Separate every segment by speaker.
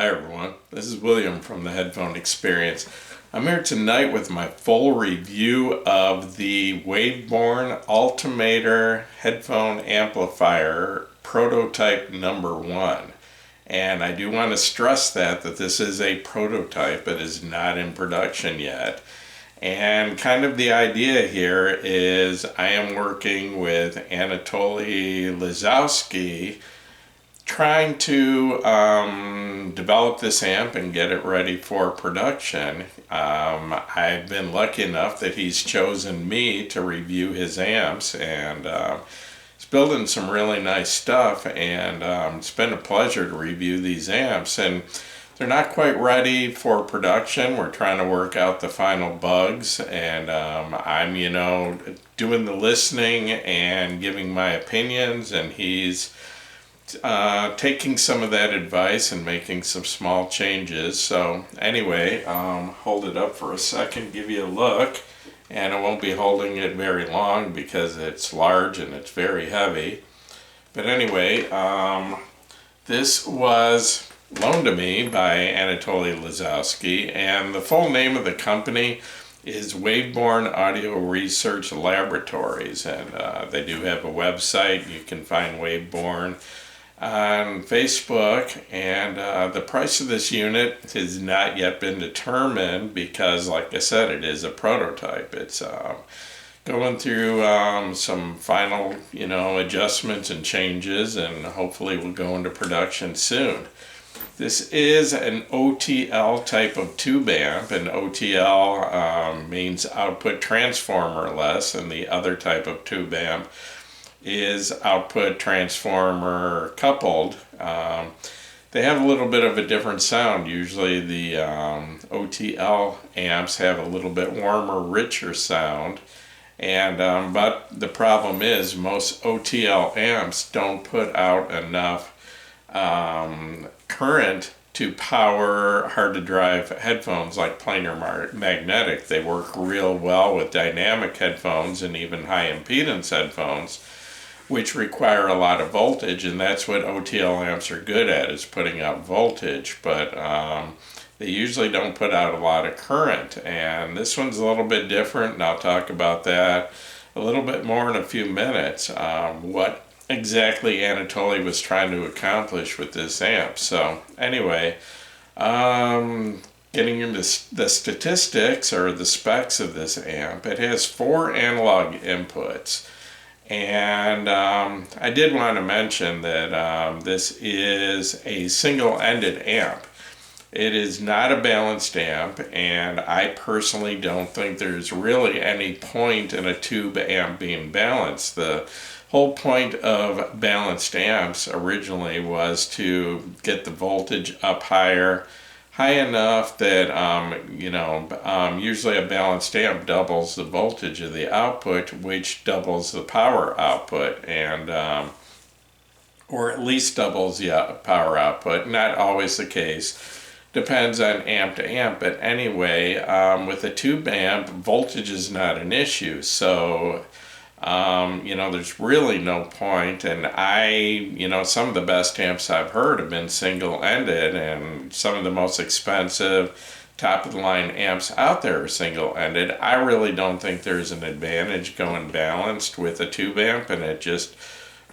Speaker 1: Hi everyone, this is William from the Headphone Experience. I'm here tonight with my full review of the Wavebourn Ultimator Headphone Amplifier Prototype number 1. And I do want to stress that this is a prototype. It is not in production yet. And kind of the idea here is I am working with Anatoly Lizowski trying to develop this amp and get it ready for production. I've been lucky enough that he's chosen me to review his amps, and he's building some really nice stuff, and it's been a pleasure to review these amps. And they're not quite ready for production. We're trying to work out the final bugs, and I'm doing the listening and giving my opinions, and he's taking some of that advice and making some small changes. So anyway, hold it up for a second, give you a look, and I won't be holding it very long because it's large and it's very heavy. But anyway, this was loaned to me by Anatoly Lizowski, and the full name of the company is Wavebourn Audio Research Laboratories, and they do have a website. You can find Wavebourn on Facebook, and the price of this unit has not yet been determined because, like I said, it is a prototype. It's going through some final adjustments and changes, and hopefully will go into production soon. This is an OTL type of tube amp, and OTL means output transformer less, and the other type of tube amp is output transformer coupled. They have a little bit of a different sound. Usually the OTL amps have a little bit warmer, richer sound, and but the problem is most OTL amps don't put out enough current to power hard to drive headphones like planar magnetic. They work real well with dynamic headphones and even high impedance headphones, which require a lot of voltage, and that's what OTL amps are good at, is putting out voltage, but they usually don't put out a lot of current. And this one's a little bit different, and I'll talk about that a little bit more in a few minutes, what exactly Anatoly was trying to accomplish with this amp. So anyway, getting into the statistics or the specs of this amp, it has 4 analog inputs. And I did want to mention that this is a single-ended amp. It is not a balanced amp, and I personally don't think there's really any point in a tube amp being balanced. The whole point of balanced amps originally was to get the voltage up high enough that usually a balanced amp doubles the voltage of the output, which doubles the power output, and or at least doubles the power output. Not always the case, depends on amp to amp, but anyway, with a tube amp, voltage is not an issue. So there's really no point. And some of the best amps I've heard have been single-ended, and some of the most expensive top-of-the-line amps out there are single-ended. I really don't think there's an advantage going balanced with a tube amp, and it just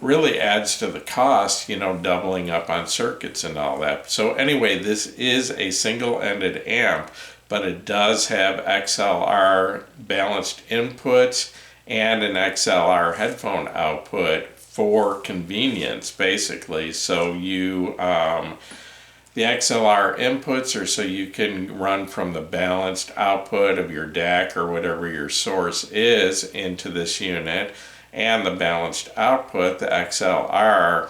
Speaker 1: really adds to the cost, doubling up on circuits and all that. So anyway, this is a single-ended amp, but it does have XLR balanced inputs and an XLR headphone output for convenience, basically. So the XLR inputs are so you can run from the balanced output of your DAC or whatever your source is into this unit, and the balanced output, the XLR,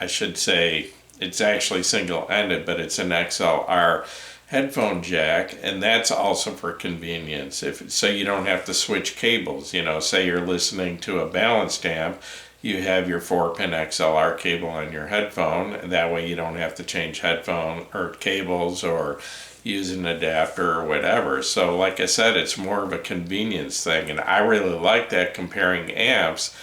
Speaker 1: I should say it's actually single-ended, but it's an XLR headphone jack, and that's also for convenience, so you don't have to switch cables. Say you're listening to a balanced amp, you have your 4-pin XLR cable on your headphone, and that way you don't have to change headphone or cables or use an adapter or whatever. So like I said, it's more of a convenience thing, and I really like that comparing amps,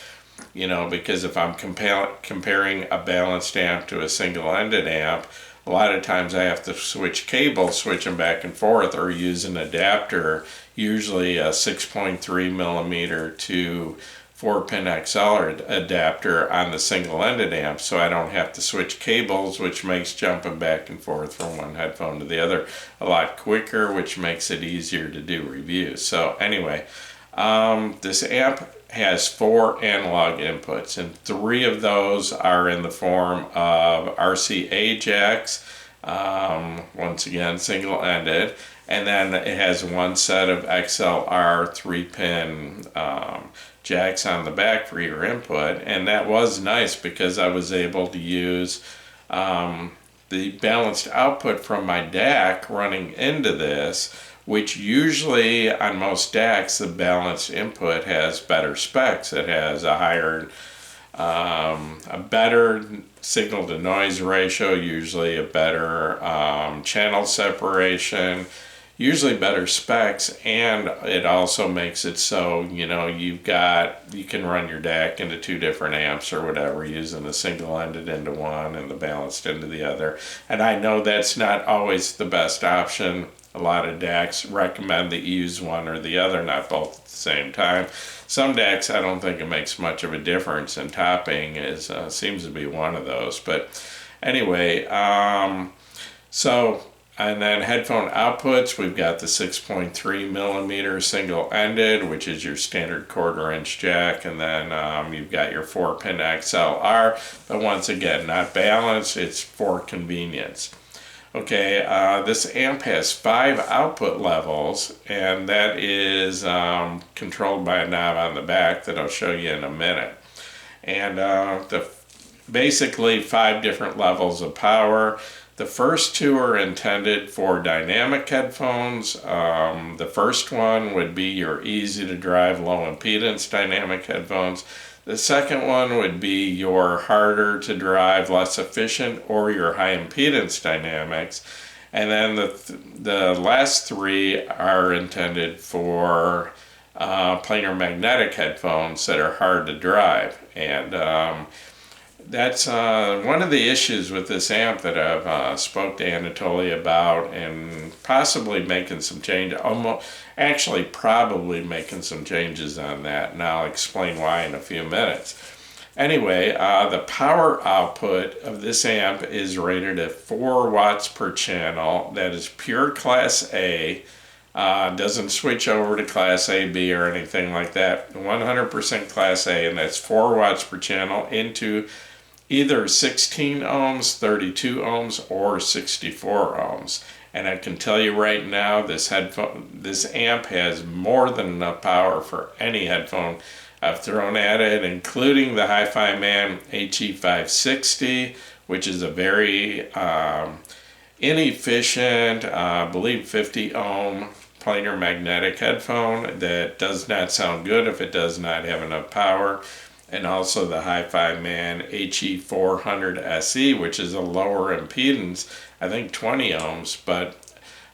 Speaker 1: because if I'm comparing a balanced amp to a single-ended amp, a lot of times I have to switch cables, switch them back and forth, or use an adapter, usually a 6.3 millimeter to 4-pin XL adapter on the single-ended amp, so I don't have to switch cables, which makes jumping back and forth from one headphone to the other a lot quicker, which makes it easier to do reviews. So anyway, this amp has 4 analog inputs, and 3 of those are in the form of RCA jacks, once again single-ended, and then it has 1 set of XLR 3-pin jacks on the back for your input, and that was nice because I was able to use the balanced output from my DAC running into this, which usually on most DACs the balanced input has better specs. It has a higher, a better signal to noise ratio, usually a better channel separation, usually better specs, and it also makes it so, you know, you can run your DAC into 2 different amps or whatever, using the single-ended into one and the balanced into the other. And I know that's not always the best option. A lot of DACs recommend that you use one or the other, not both at the same time. Some DACs, I don't think it makes much of a difference, and topping seems to be one of those. But anyway, and then headphone outputs, we've got the 6.3 millimeter single-ended, which is your standard 1/4-inch jack, and then you've got your 4-pin XLR, but once again, not balanced, it's for convenience. Okay, this amp has 5 output levels, and that is controlled by a knob on the back that I'll show you in a minute. And basically 5 different levels of power. The first 2 are intended for dynamic headphones. The first one would be your easy to drive low impedance dynamic headphones. The second one would be your harder to drive, less efficient, or your high impedance dynamics. And then the last 3 are intended for planar magnetic headphones that are hard to drive. And that's one of the issues with this amp that I've spoke to Anatoly about, and possibly making some change, probably making some changes on that, and I'll explain why in a few minutes. Anyway, the power output of this amp is rated at 4 watts per channel. That is pure Class A. Doesn't switch over to Class A, B, or anything like that. 100% Class A, and that's 4 watts per channel into either 16 ohms, 32 ohms, or 64 ohms. And I can tell you right now, this amp has more than enough power for any headphone I've thrown at it, including the Hi-Fi Man HE560, which is a very inefficient, I believe 50 ohm planar magnetic headphone that does not sound good if it does not have enough power. And also the Hi-Fi Man HE400 SE, which is a lower impedance, I think 20 ohms, but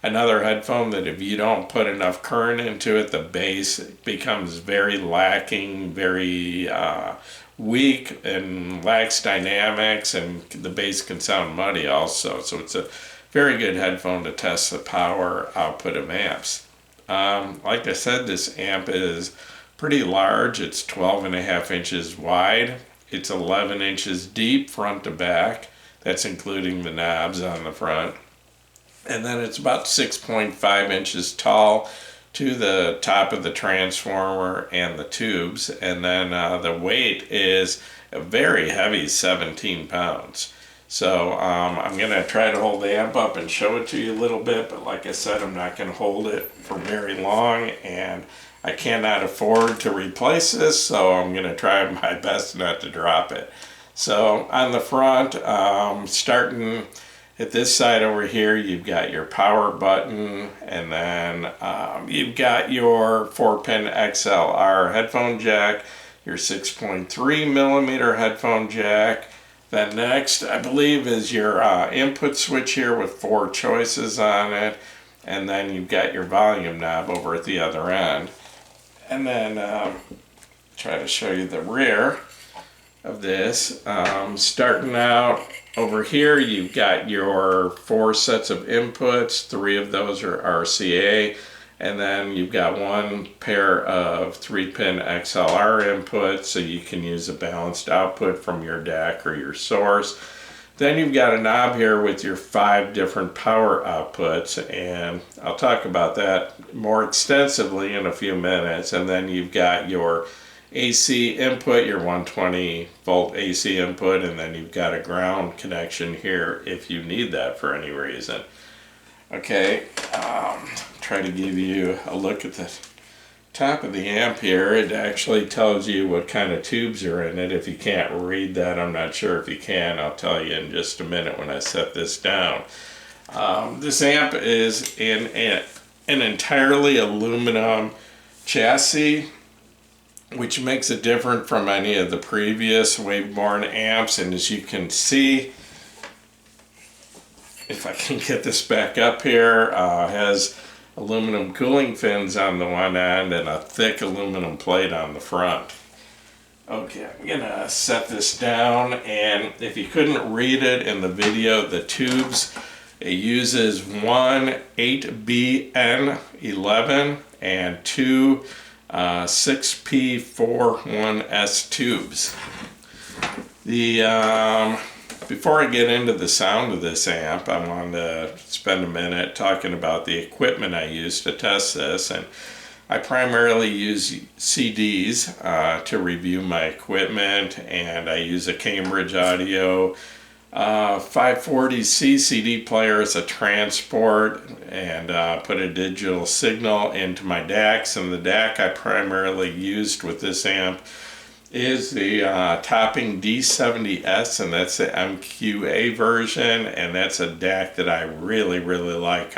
Speaker 1: another headphone that if you don't put enough current into it, the bass becomes very lacking, very weak, and lacks dynamics, and the bass can sound muddy also. So it's a very good headphone to test the power output of amps. Like I said, this amp is pretty large. It's 12.5 inches wide. It's 11 inches deep front to back. That's including the knobs on the front. And then it's about 6.5 inches tall to the top of the transformer and the tubes. And then the weight is a very heavy 17 pounds. So I'm going to try to hold the amp up and show it to you a little bit, but like I said, I'm not going to hold it for very long, and I cannot afford to replace this, so I'm going to try my best not to drop it. So on the front, starting at this side over here, you've got your power button, and then you've got your 4-pin XLR headphone jack, your 6.3 millimeter headphone jack. Then next, I believe, is your input switch here with 4 choices on it, and then you've got your volume knob over at the other end. And then try to show you the rear of this. Starting out Over here you've got your 4 sets of inputs, 3 of those are RCA, and then you've got 1 pair of 3-pin XLR inputs, so you can use a balanced output from your DAC or your source. Then you've got a knob here with your 5 different power outputs, and I'll talk about that more extensively in a few minutes. And then you've got your AC input, your 120 volt AC input, and then you've got a ground connection here if you need that for any reason. Okay, try to give you a look at the top of the amp here. It actually tells you what kind of tubes are in it. If you can't read that, I'm not sure if you can. I'll tell you in just a minute when I set this down. This amp is in an entirely aluminum chassis, which makes it different from any of the previous Wavebourn amps. And as you can see, if I can get this back up here, has aluminum cooling fins on the one end and a thick aluminum plate on the front. Okay, I'm gonna set this down, and if you couldn't read it in the video, the tubes, it uses 1 8BN11 and 2 6P41S tubes. Before I get into the sound of this amp, I wanted to spend a minute talking about the equipment I use to test this. And I primarily use CDs to review my equipment, and I use a Cambridge Audio 540C CD player as a transport, and put a digital signal into my DACs. And the DAC I primarily used with this amp is the Topping D70S, and that's the MQA version, and that's a DAC that I really like.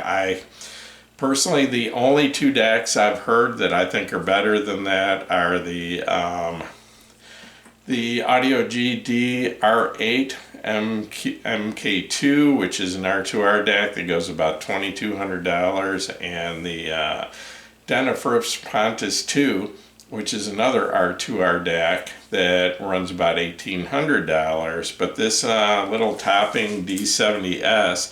Speaker 1: Personally, the only 2 DACs I've heard that I think are better than that are the Audio GD R8 MK2, which is an R2R DAC that goes about $2,200, and the Denafrips Pontus 2, which is another R2R DAC that runs about $1,800. But this little Topping D70S,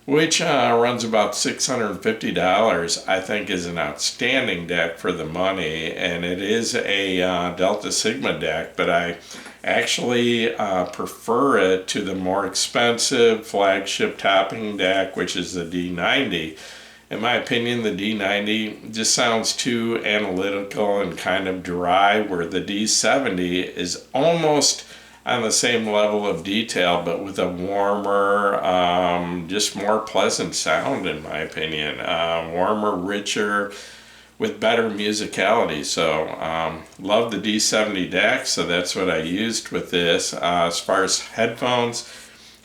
Speaker 1: which runs about $650, I think is an outstanding DAC for the money. And it is a Delta Sigma DAC, but I actually prefer it to the more expensive flagship Topping DAC, which is the D90. In my opinion, the D90 just sounds too analytical and kind of dry, where the D70 is almost on the same level of detail, but with a warmer, just more pleasant sound, in my opinion. Warmer, richer, with better musicality. So love the D70 DAC, so that's what I used with this. As far as headphones,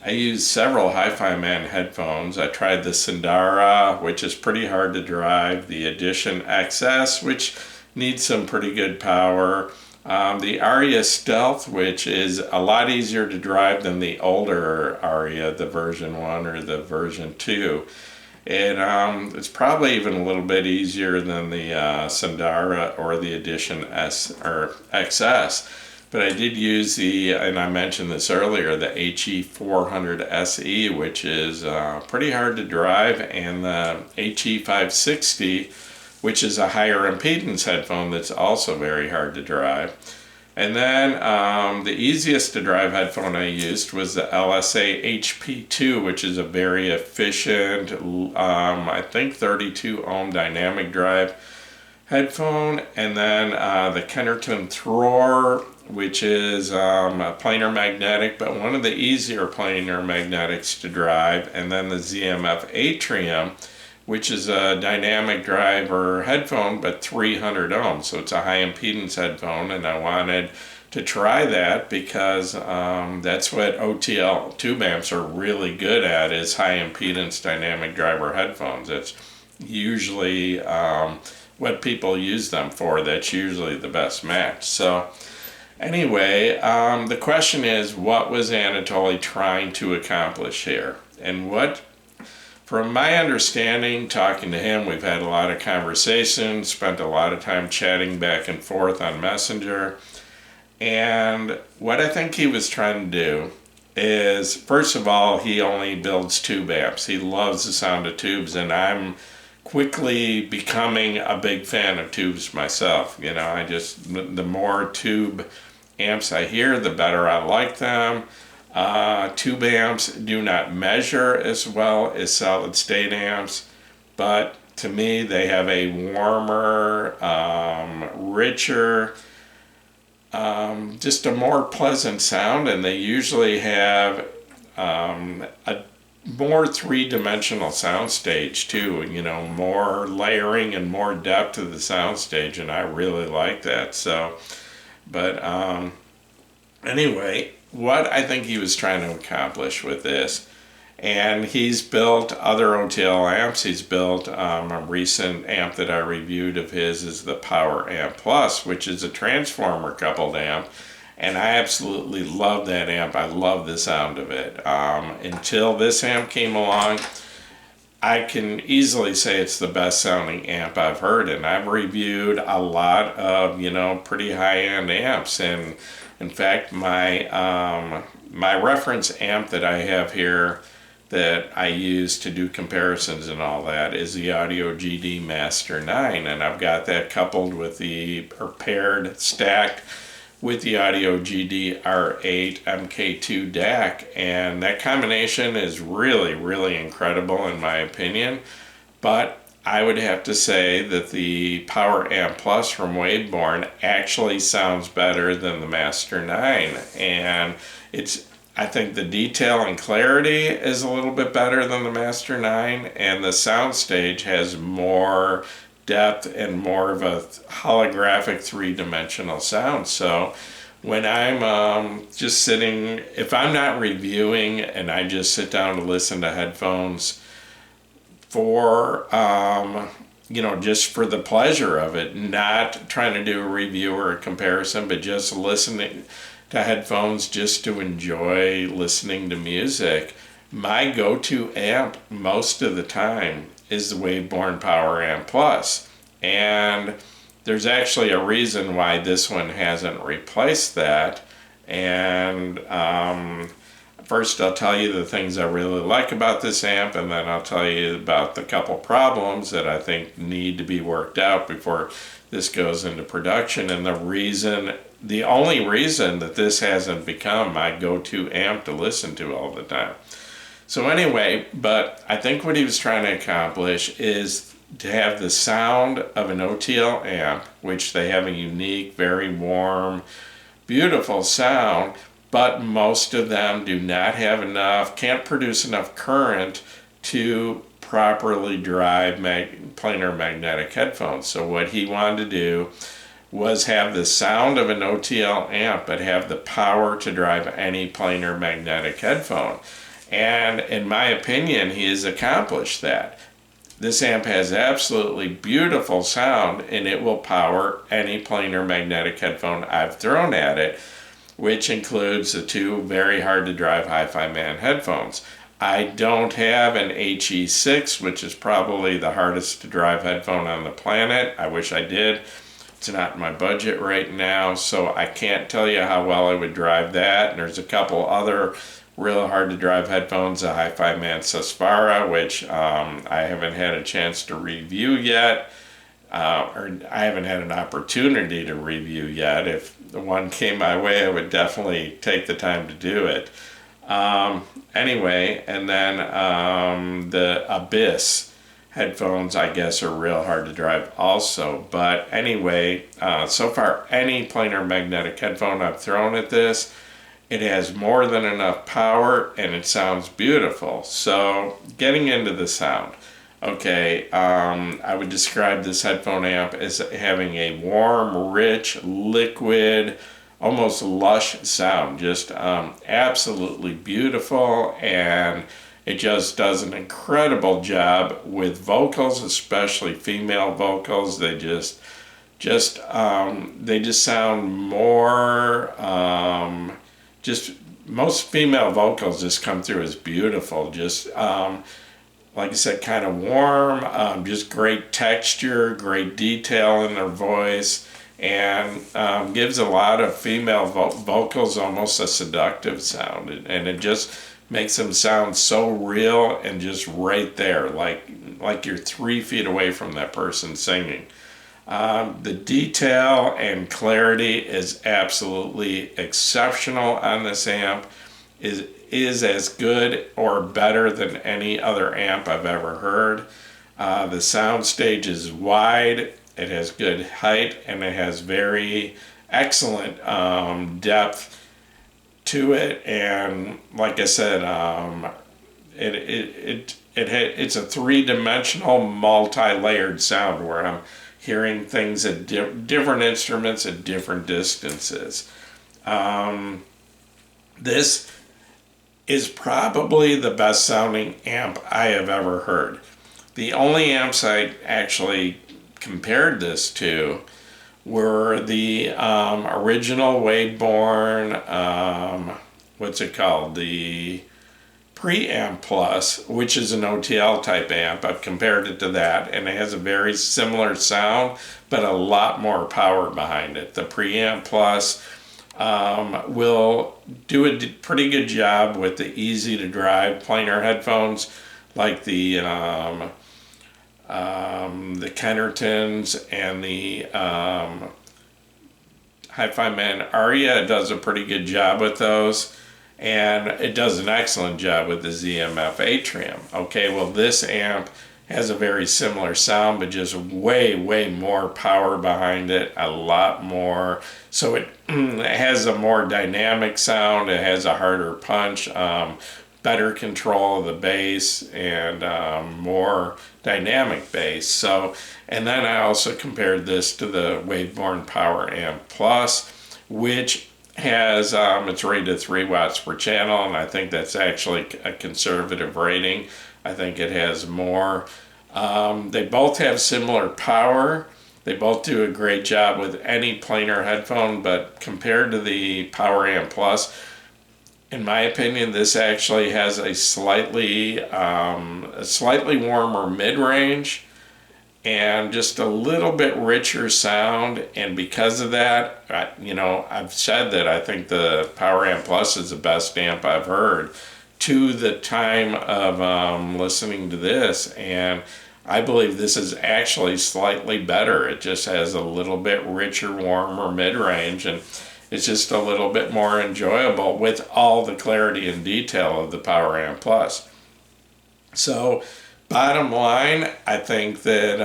Speaker 1: I used several Hi-Fi Man headphones. I tried the Sindara, which is pretty hard to drive, the Edition XS, which needs some pretty good power, the Aria Stealth, which is a lot easier to drive than the older Aria, the version 1 or the version 2. And it's probably even a little bit easier than the Sindara or the Edition S or XS. But I did use the, and I mentioned this earlier, the HE400 SE, which is pretty hard to drive, and the HE560, which is a higher impedance headphone that's also very hard to drive. And then the easiest to drive headphone I used was the LSA HP2, which is a very efficient, I think 32 ohm dynamic drive headphone. And then the Kennerton Thror, which is a planar magnetic, but one of the easier planar magnetics to drive. And then the ZMF Atrium, which is a dynamic driver headphone, but 300 ohms. So it's a high impedance headphone, and I wanted to try that because that's what OTL tube amps are really good at, is high impedance dynamic driver headphones. It's usually what people use them for. That's usually the best match. So anyway, the question is, what was Anatoly trying to accomplish here? And what, from my understanding, talking to him, we've had a lot of conversations, spent a lot of time chatting back and forth on Messenger. And what I think he was trying to do is, first of all, he only builds tube amps. He loves the sound of tubes, and I'm quickly becoming a big fan of tubes myself. You know, the more tube amps I hear, the better I like them. Tube amps do not measure as well as solid state amps, but to me they have a warmer, richer, just a more pleasant sound, and they usually have a more three-dimensional soundstage too, you know, more layering and more depth to the soundstage, and I really like that. So, but anyway, what I think he was trying to accomplish with this, and he's built other OTL amps. He's built a recent amp that I reviewed of his is the Power Amp Plus, which is a transformer coupled amp. And I absolutely love that amp. I love the sound of it. Until this amp came along, I can easily say it's the best sounding amp I've heard. And I've reviewed a lot of, you know, pretty high-end amps. And in fact, my reference amp that I have here that I use to do comparisons and all that is the Audio GD Master 9. And I've got that coupled with or paired, stacked with the Audio GD R8 MK2 DAC, and that combination is really, really incredible in my opinion. But I would have to say that the Power Amp Plus from Wavebourn actually sounds better than the Master 9, and I think the detail and clarity is a little bit better than the Master 9, and the soundstage has more depth and more of a holographic three-dimensional sound. So when I'm just sitting, if I'm not reviewing and I just sit down to listen to headphones for you know, just for the pleasure of it, not trying to do a review or a comparison, but just listening to headphones just to enjoy listening to music, my go-to amp most of the time is the Wavebourn Power Amp Plus. And there's actually a reason why this one hasn't replaced that. And first I'll tell you the things I really like about this amp, and then I'll tell you about the couple problems that I think need to be worked out before this goes into production. And the only reason that this hasn't become my go-to amp to listen to all the time. So anyway, but I think what he was trying to accomplish is to have the sound of an OTL amp, which they have a unique, very warm, beautiful sound, but most of them do not have can't produce enough current to properly drive planar magnetic headphones. So what he wanted to do was have the sound of an OTL amp, but have the power to drive any planar magnetic headphone. And in my opinion, he has accomplished that. This amp has absolutely beautiful sound, and it will power any planar magnetic headphone I've thrown at it, which includes the two very hard to drive Hi-Fi Man headphones. I don't have an HE6, which is probably the hardest to drive headphone on the planet. I wish I did. It's not in my budget right now, so I can't tell you how well I would drive that. And there's a couple other real hard to drive headphones, the Hi-Fi Man Saspara, which I haven't had a chance to review yet, or I haven't had an opportunity to review yet. If the one came my way, I would definitely take the time to do it. Anyway, and then the Abyss headphones, I guess, are real hard to drive also. But anyway, so far any planar magnetic headphone I've thrown at this, it has more than enough power and it sounds beautiful. So getting into the sound, okay, I would describe this headphone amp as having a warm, rich, liquid, almost lush sound, just absolutely beautiful, and it just does an incredible job with vocals, especially female vocals. They just sound more, most female vocals just come through as beautiful, just like I said, kind of warm, just great texture, great detail in their voice, and gives a lot of female vocals almost a seductive sound, and it just makes them sound so real and just right there, like you're 3 feet away from that person singing. The detail and clarity is absolutely exceptional on this amp. Is as good or better than any other amp I've ever heard. The sound stage is wide, it has good height, and it has very excellent depth to it. And like I said, it's a three-dimensional, multi-layered sound where I'm hearing things at different instruments at different distances. This is probably the best sounding amp I have ever heard. The only amps I actually compared this to were the original Wavebourn, what's it called? The Preamp Plus, which is an OTL type amp. I've compared it to that, and it has a very similar sound, but a lot more power behind it. The Preamp Plus will do a pretty good job with the easy to drive planar headphones like the Kennertons and the Hi-Fi Man Aria. It does a pretty good job with those, and it does an excellent job with the ZMF Atrium. Okay, well, this amp has a very similar sound, but just way more power behind it, a lot more. So it has a more dynamic sound, it has a harder punch, better control of the bass, and more dynamic bass. So, and then I also compared this to the Wavebourn Power Amp Plus, which has, it's rated 3 watts per channel, and I think that's actually a conservative rating. I think it has more. They both have similar power. They both do a great job with any planar headphone, but compared to the Power Amp Plus, in my opinion, this actually has a slightly warmer mid-range and just a little bit richer sound. And because of that, I've said that I think the Power Amp Plus is the best amp I've heard to the time of listening to this, and I believe this is actually slightly better. It just has a little bit richer, warmer mid-range, and it's just a little bit more enjoyable with all the clarity and detail of the Power Amp Plus. So, bottom line, I think that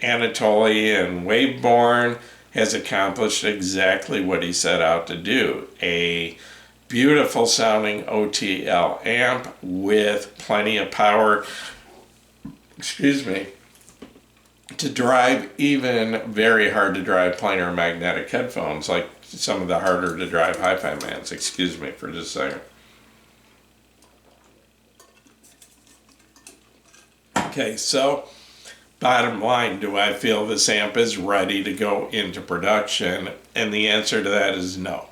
Speaker 1: Anatoly and Wavebourn has accomplished exactly what he set out to do. A beautiful sounding OTL amp with plenty of power, to drive even very hard to drive planar magnetic headphones, like some of the harder to drive Hi-Fi Mans. Excuse me for just a second. Okay, so bottom line, do I feel this amp is ready to go into production? And the answer to that is no.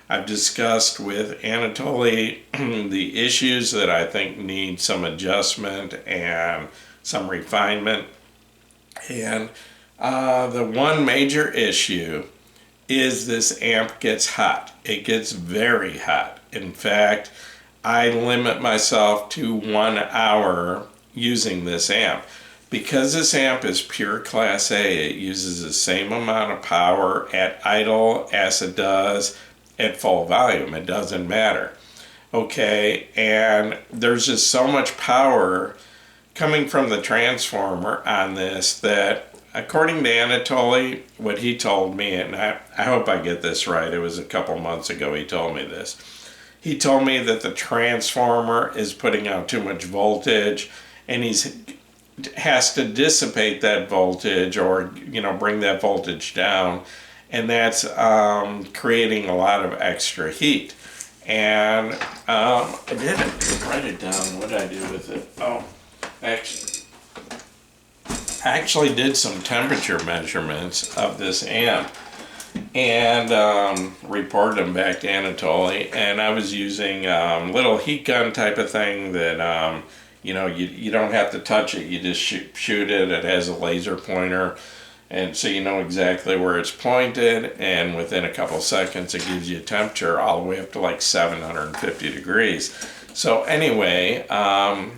Speaker 1: I've discussed with Anatoly the issues that I think need some adjustment and some refinement. And the one major issue is this amp gets hot. It gets very hot. In fact, I limit myself to 1 hour using this amp. Because this amp is pure Class A, it uses the same amount of power at idle as it does at full volume. It doesn't matter. Okay, and there's just so much power coming from the transformer on this that, according to Anatoly, what he told me, and I hope I get this right, it was a couple months ago he told me this. He told me that the transformer is putting out too much voltage, and has to dissipate that voltage, or bring that voltage down, and that's creating a lot of extra heat. And I didn't write it down. What did I do with it? Oh, I actually did some temperature measurements of this amp and reported them back to Anatoly. And I was using little heat gun type of thing that you don't have to touch it. You just shoot it. It has a laser pointer. And so you know exactly where it's pointed, and within a couple seconds it gives you a temperature all the way up to like 750 degrees. So anyway, I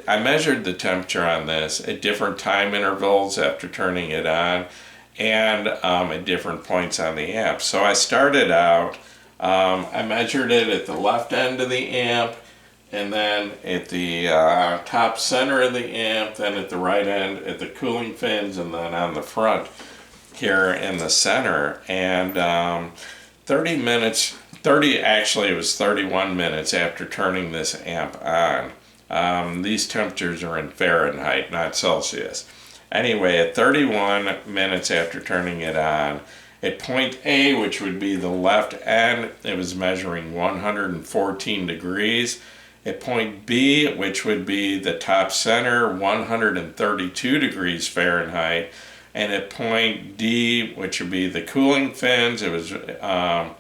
Speaker 1: measured the temperature on this at different time intervals after turning it on, and at different points on the amp. So I started out, I measured it at the left end of the amp, and then at the top center of the amp, then at the right end at the cooling fins, and then on the front here in the center. And 30 minutes, actually it was 31 minutes after turning this amp on. These temperatures are in Fahrenheit, not Celsius. Anyway, at 31 minutes after turning it on, at point A, which would be the left end, it was measuring 114 degrees. At point B, which would be the top center, 132 degrees Fahrenheit. And at point D, which would be the cooling fins, it was, at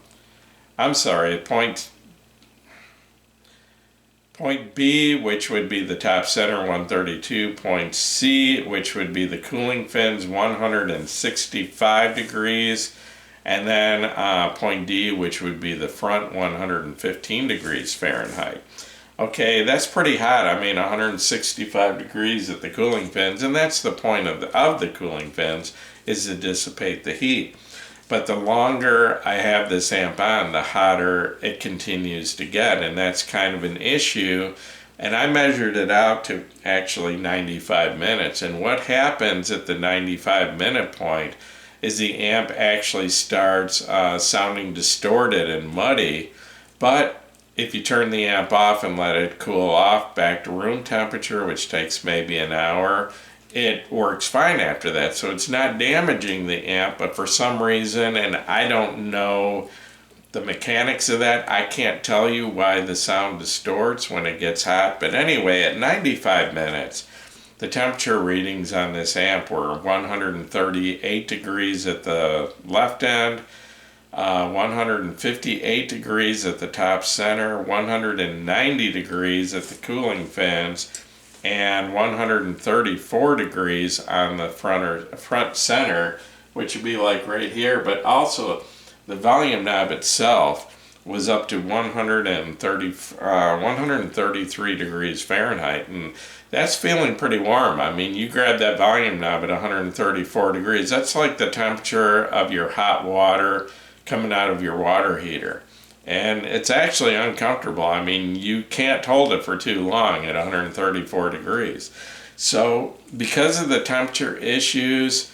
Speaker 1: point B, which would be the top center, 132. Point C, which would be the cooling fins, 165 degrees. And then point D, which would be the front, 115 degrees Fahrenheit. Okay, that's pretty hot. I mean, 165 degrees at the cooling fins, and that's the point of the cooling fins, is to dissipate the heat. But the longer I have this amp on, the hotter it continues to get, and that's kind of an issue. And I measured it out to actually 95 minutes, and what happens at the 95-minute point is the amp actually starts sounding distorted and muddy, but if you turn the amp off and let it cool off back to room temperature, which takes maybe an hour, it works fine after that. So it's not damaging the amp, but for some reason, and I don't know the mechanics of that, I can't tell you why the sound distorts when it gets hot. But anyway, at 95 minutes, the temperature readings on this amp were 138 degrees at the left end, 158 degrees at the top center, 190 degrees at the cooling fins, and 134 degrees on the front center, which would be like right here. But also the volume knob itself was up to 133 degrees Fahrenheit, and that's feeling pretty warm. I mean, you grab that volume knob at 134 degrees, that's like the temperature of your hot water coming out of your water heater. And it's actually uncomfortable. I mean, you can't hold it for too long at 134 degrees. So because of the temperature issues,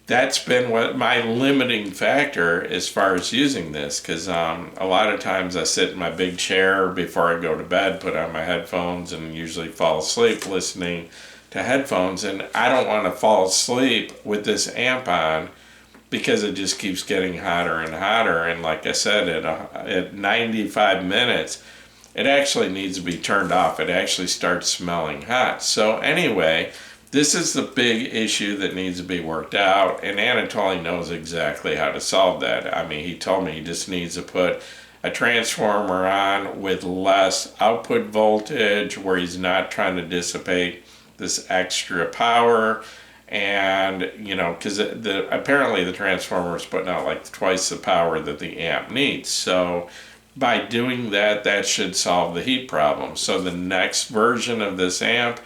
Speaker 1: that's been what my limiting factor as far as using this, because a lot of times I sit in my big chair before I go to bed, put on my headphones, and usually fall asleep listening to headphones, and I don't want to fall asleep with this amp on because it just keeps getting hotter and hotter. And like I said, at 95 minutes, it actually needs to be turned off. It actually starts smelling hot. So anyway, this is the big issue that needs to be worked out, and Anatoly knows exactly how to solve that. I mean, he told me he just needs to put a transformer on with less output voltage, where he's not trying to dissipate this extra power. And you know, because apparently the transformer is putting out like twice the power that the amp needs. So by doing that, that should solve the heat problem. So the next version of this amp,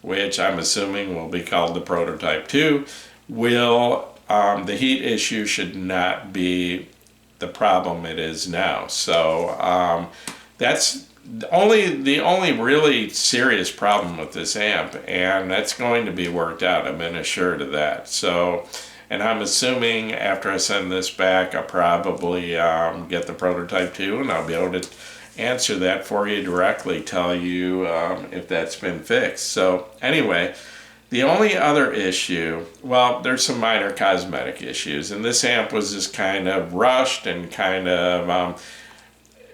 Speaker 1: which I'm assuming will be called the Prototype 2, will the heat issue should not be the problem it is now. So that's the only really serious problem with this amp, and that's going to be worked out. I've been assured of that. So, and I'm assuming after I send this back, I'll probably get the Prototype 2, and I'll be able to answer that for you directly, tell you if that's been fixed. So anyway, the only other issue, well, there's some minor cosmetic issues, and this amp was just kind of rushed and kind of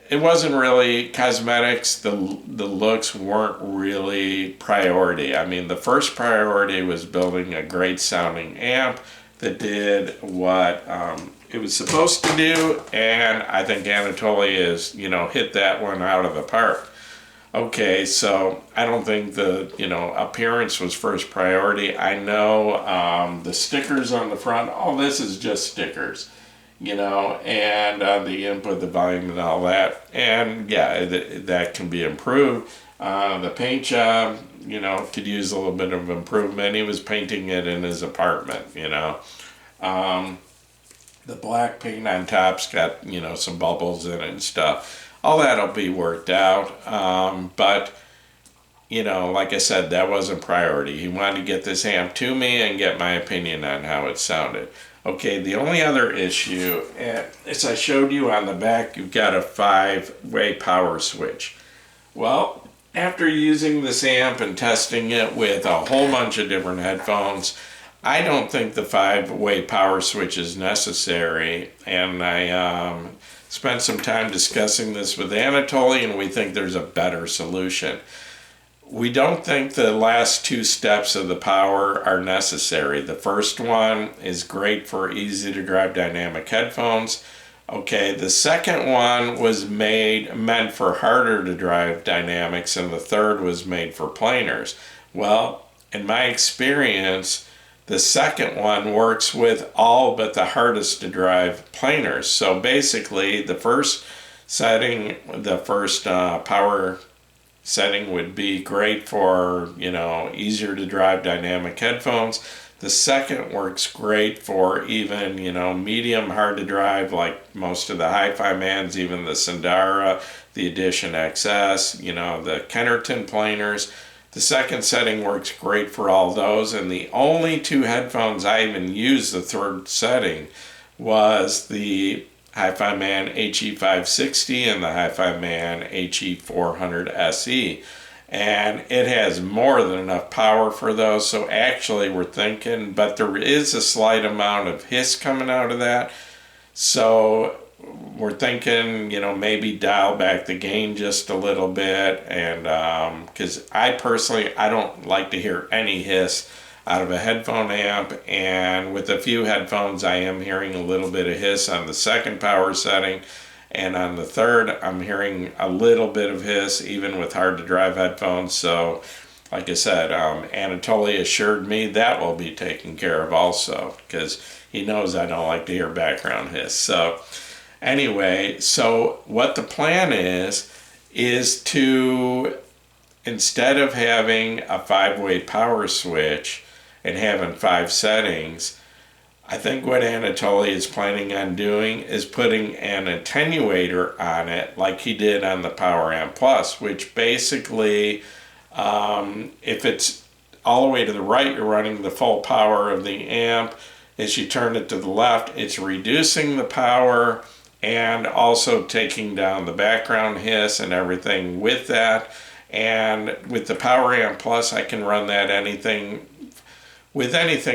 Speaker 1: it wasn't really cosmetics. The looks weren't really priority. I mean, the first priority was building a great sounding amp that did what it was supposed to do, and I think Anatoly has, hit that one out of the park. Okay, so I don't think the, appearance was first priority. I know the stickers on the front, all this is just stickers, and the input, the volume and all that. And yeah, that can be improved. The paint job, could use a little bit of improvement. He was painting it in his apartment. The black paint on top's got, some bubbles in it and stuff. All that'll be worked out. But, like I said, that wasn't priority. He wanted to get this amp to me and get my opinion on how it sounded. Okay, the only other issue, as I showed you on the back, you've got a 5-way power switch. Well, after using this amp and testing it with a whole bunch of different headphones, I don't think the 5-way power switch is necessary, and I spent some time discussing this with Anatoly, and we think there's a better solution. We don't think the last 2 steps of the power are necessary. The first one is great for easy-to-drive dynamic headphones. Okay, the second one was meant for harder-to-drive dynamics, and the third was made for planers. Well, in my experience, the second one works with all but the hardest to drive planers. So basically, the first setting, power setting would be great for, easier to drive dynamic headphones. The second works great for even, medium hard to drive, like most of the hi-fi mans, even the Sandara, the Edition XS, the Kennerton planers. The second setting works great for all those, and the only 2 headphones I even used the third setting was the Hi-Fi Man HE560 and the Hi-Fi Man HE400 SE. And it has more than enough power for those, so actually we're thinking, but there is a slight amount of hiss coming out of that, so we're thinking, maybe dial back the gain just a little bit, and because I don't like to hear any hiss out of a headphone amp, and with a few headphones I am hearing a little bit of hiss on the second power setting, and on the third I'm hearing a little bit of hiss even with hard to drive headphones. So like I said, Anatoly assured me that will be taken care of also, because he knows I don't like to hear background hiss. So anyway, so what the plan is to, instead of having a 5-way power switch and having 5 settings, I think what Anatoly is planning on doing is putting an attenuator on it like he did on the Power Amp Plus, which basically, if it's all the way to the right, you're running the full power of the amp. As you turn it to the left, it's reducing the power and also taking down the background hiss and everything with that. And with the Power Amp Plus, I can run that anything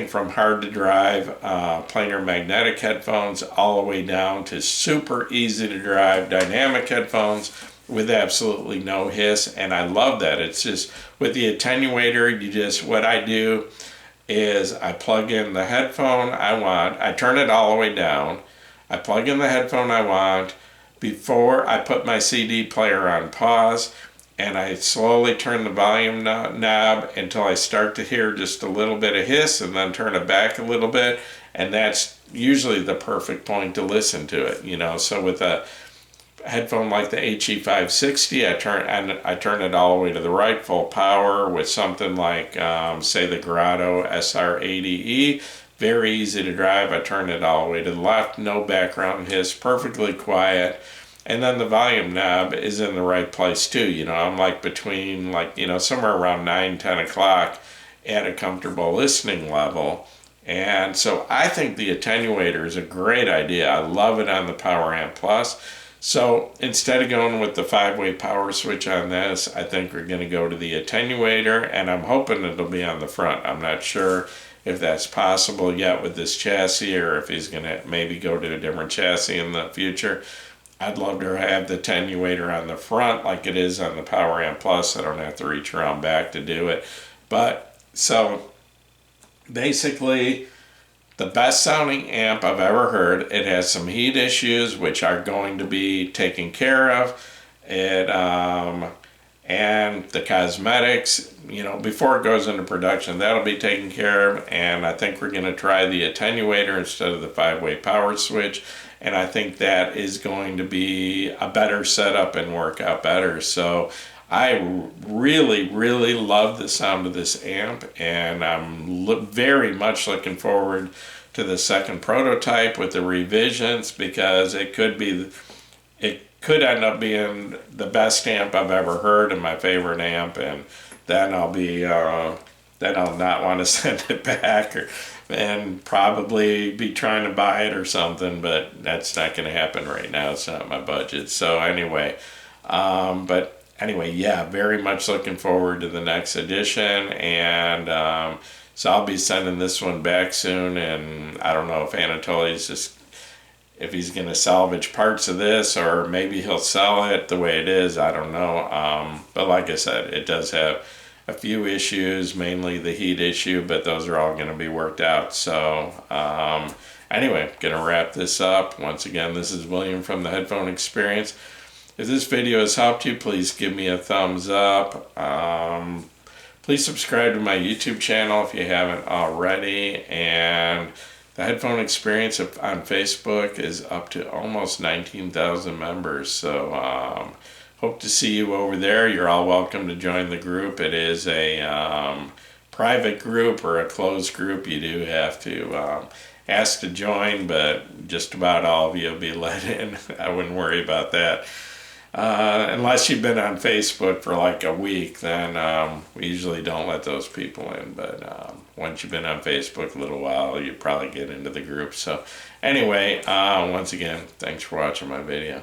Speaker 1: from hard to drive planar magnetic headphones all the way down to super easy to drive dynamic headphones with absolutely no hiss. And I love that. It's just with the attenuator, what I do is I plug in the headphone I want, I turn it all the way down, I plug in the headphone I want before I put my CD player on pause, and I slowly turn the volume knob until I start to hear just a little bit of hiss, and then turn it back a little bit, and that's usually the perfect point to listen to it, So with a headphone like the HE560, I turn it all the way to the right, full power, with something like, say, the Grotto SR80E, very easy to drive. I turn it all the way to the left, no background hiss, perfectly quiet. And then the volume knob is in the right place too. I'm like between somewhere around 9-10 o'clock at a comfortable listening level. And so I think the attenuator is a great idea. I love it on the Power Amp Plus. So instead of going with the 5-way power switch on this, I think we're going to go to the attenuator, and I'm hoping it'll be on the front. I'm not sure if that's possible yet with this chassis, or if he's going to maybe go to a different chassis in the future. I'd love to have the attenuator on the front like it is on the Power Amp Plus. I don't have to reach around back to do it. But so basically, the best sounding amp I've ever heard. It has some heat issues which are going to be taken care of. and the cosmetics, you know, before it goes into production, that'll be taken care of. And I think we're going to try the attenuator instead of the 5-way power switch. And I think that is going to be a better setup and work out better. So I really, really love the sound of this amp, and I'm very much looking forward to the second prototype with the revisions, because it could end up being the best amp I've ever heard and my favorite amp, and then I'll not want to send it back and probably be trying to buy it or something, but that's not going to happen right now. It's not my budget. So anyway, yeah, very much looking forward to the next edition, and so I'll be sending this one back soon, and I don't know if Anatoly's if he's going to salvage parts of this, or maybe he'll sell it the way it is. I don't know. But like I said, it does have a few issues, mainly the heat issue, but those are all going to be worked out. So anyway, going to wrap this up. Once again, this is William from the Headphone Experience. If this video has helped you, please give me a thumbs up. Please subscribe to my YouTube channel if you haven't already, and the Headphone Experience on Facebook is up to almost 19,000 members, so hope to see you over there. You're all welcome to join the group. It is a private group or a closed group. You do have to ask to join, but just about all of you will be let in. I wouldn't worry about that. Unless you've been on Facebook for like a week, then we usually don't let those people in. But once you've been on Facebook a little while, you probably get into the group. So anyway, once again, thanks for watching my video.